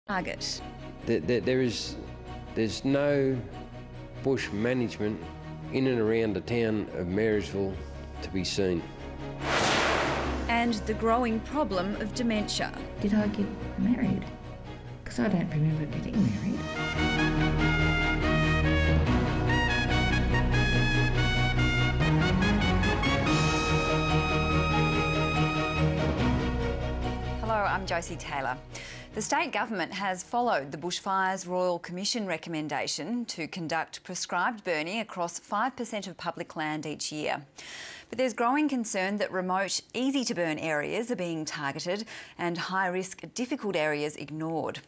target. There's no bush management in and around the town of Marysville to be seen. And the growing problem of dementia. Did I get married? Because I don't remember getting married. Hello, I'm Josie Taylor. The state government has followed the Bushfires Royal Commission recommendation to conduct prescribed burning across 5% of public land each year. But there's growing concern that remote, easy-to-burn areas are being targeted and high-risk, difficult areas ignored.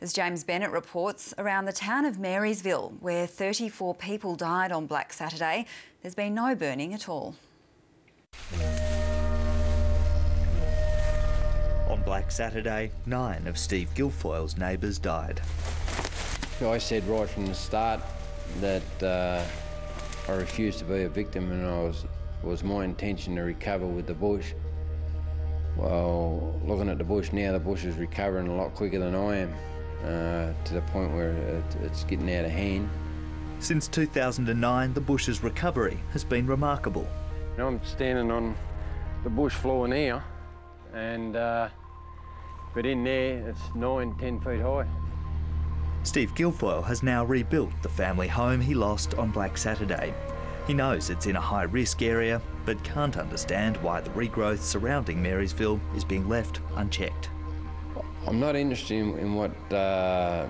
As James Bennett reports, around the town of Marysville, where 34 people died on Black Saturday, there's been no burning at all. On Black Saturday, 9 of Steve Guilfoyle's neighbours died. I said right from the start that I refused to be a victim, and it was my intention to recover with the bush. Well, looking at the bush now, the bush is recovering a lot quicker than I am, to the point where it's getting out of hand. Since 2009, the bush's recovery has been remarkable. I'm standing on the bush floor now, and but in there it's 9-10 feet high. Steve Guilfoyle has now rebuilt the family home he lost on Black Saturday. He knows it's in a high-risk area, but can't understand why the regrowth surrounding Marysville is being left unchecked. I'm not interested in what they're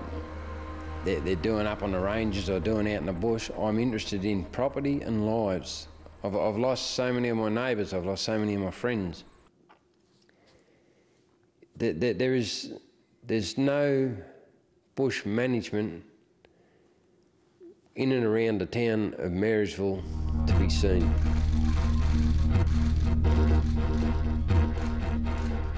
doing up on the ranges or doing out in the bush. I'm interested in property and lives. I've lost so many of my neighbours, I've lost so many of my friends. There's no bush management in and around the town of Marysville to be seen.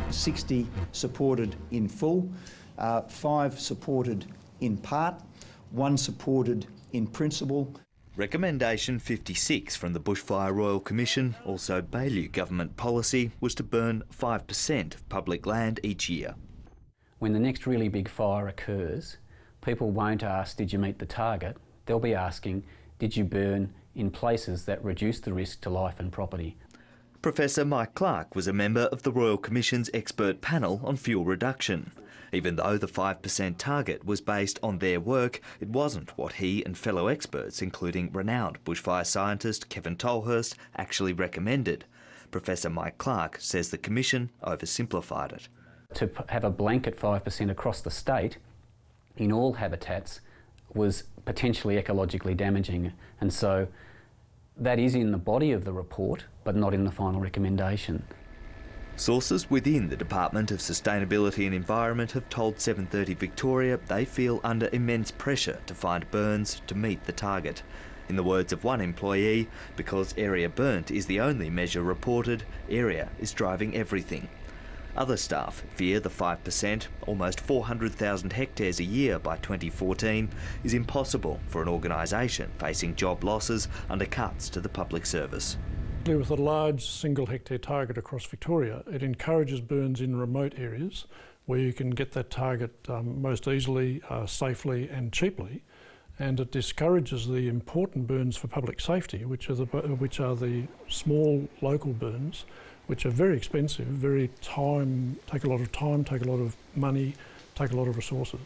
60 supported in full, 5 supported in part, 1 supported in principle. Recommendation 56 from the Bushfire Royal Commission, also Baillieu government policy, was to burn 5% of public land each year. When the next really big fire occurs, people won't ask, did you meet the target? They'll be asking, did you burn in places that reduce the risk to life and property? Professor Mike Clark was a member of the Royal Commission's expert panel on fuel reduction. Even though the 5% target was based on their work, it wasn't what he and fellow experts, including renowned bushfire scientist Kevin Tolhurst, actually recommended. Professor Mike Clark says the Commission oversimplified it. To have a blanket 5% across the state in all habitats was potentially ecologically damaging, and so that is in the body of the report, but not in the final recommendation. Sources within the Department of Sustainability and Environment have told 730 Victoria they feel under immense pressure to find burns to meet the target. In the words of one employee, because area burnt is the only measure reported, area is driving everything. Other staff fear the 5%, almost 400,000 hectares a year by 2014, is impossible for an organisation facing job losses under cuts to the public service. With a large single hectare target across Victoria, it encourages burns in remote areas where you can get that target most easily, safely and cheaply, and it discourages the important burns for public safety, which are the small local burns, which are very expensive, take a lot of time, take a lot of money, take a lot of resources.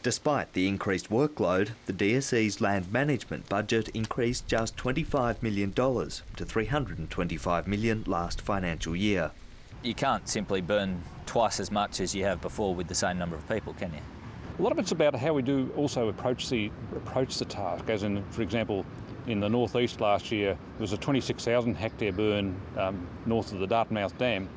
Despite the increased workload, the DSE's land management budget increased just $25 million to $325 million last financial year. You can't simply burn twice as much as you have before with the same number of people, can you? A lot of it's about how we do also approach the task, as in, for example, in the northeast last year, there was a 26,000 hectare burn north of the Dartmouth Dam,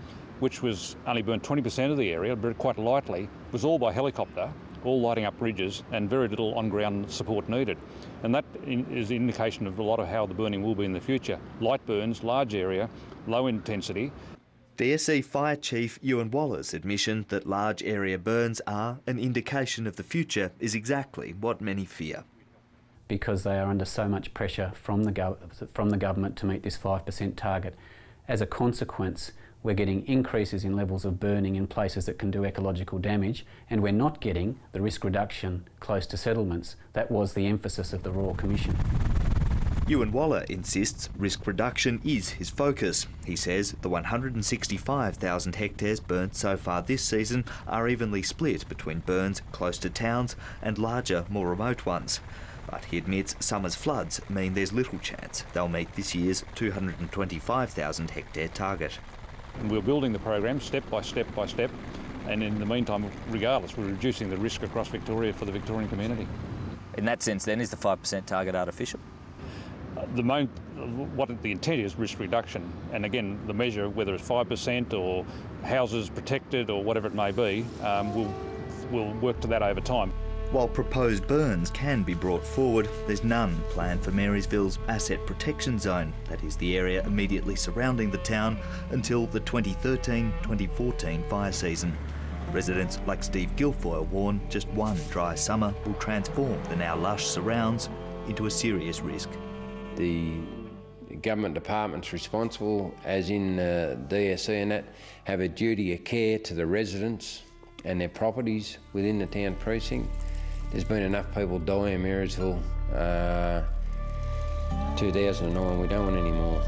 which was only burnt 20% of the area, but quite lightly. It was all by helicopter, all lighting up bridges, and very little on-ground support needed. And that is an indication of a lot of how the burning will be in the future. Light burns, large area, low intensity. DSE Fire Chief Ewan Waller's admission that large area burns are an indication of the future is exactly what many fear. Because they are under so much pressure from the government to meet this 5% target. As a consequence, we're getting increases in levels of burning in places that can do ecological damage, and we're not getting the risk reduction close to settlements. That was the emphasis of the Royal Commission. Ewan Waller insists risk reduction is his focus. He says the 165,000 hectares burnt so far this season are evenly split between burns close to towns and larger, more remote ones. But he admits summer's floods mean there's little chance they'll meet this year's 225,000 hectare target. We're building the program step by step by step, and in the meantime, regardless, we're reducing the risk across Victoria for the Victorian community. In that sense then, is the 5% target artificial? What the intent is risk reduction, and again the measure, whether it's 5% or houses protected or whatever it may be, we'll work to that over time. While proposed burns can be brought forward, there's none planned for Marysville's asset protection zone, that is the area immediately surrounding the town, until the 2013-2014 fire season. Residents like Steve Guilfoyle warn just one dry summer will transform the now lush surrounds into a serious risk. The government departments responsible, as in DSC and that, have a duty of care to the residents and their properties within the town precinct. There's been enough people die in Marysville 2009, we don't want any more.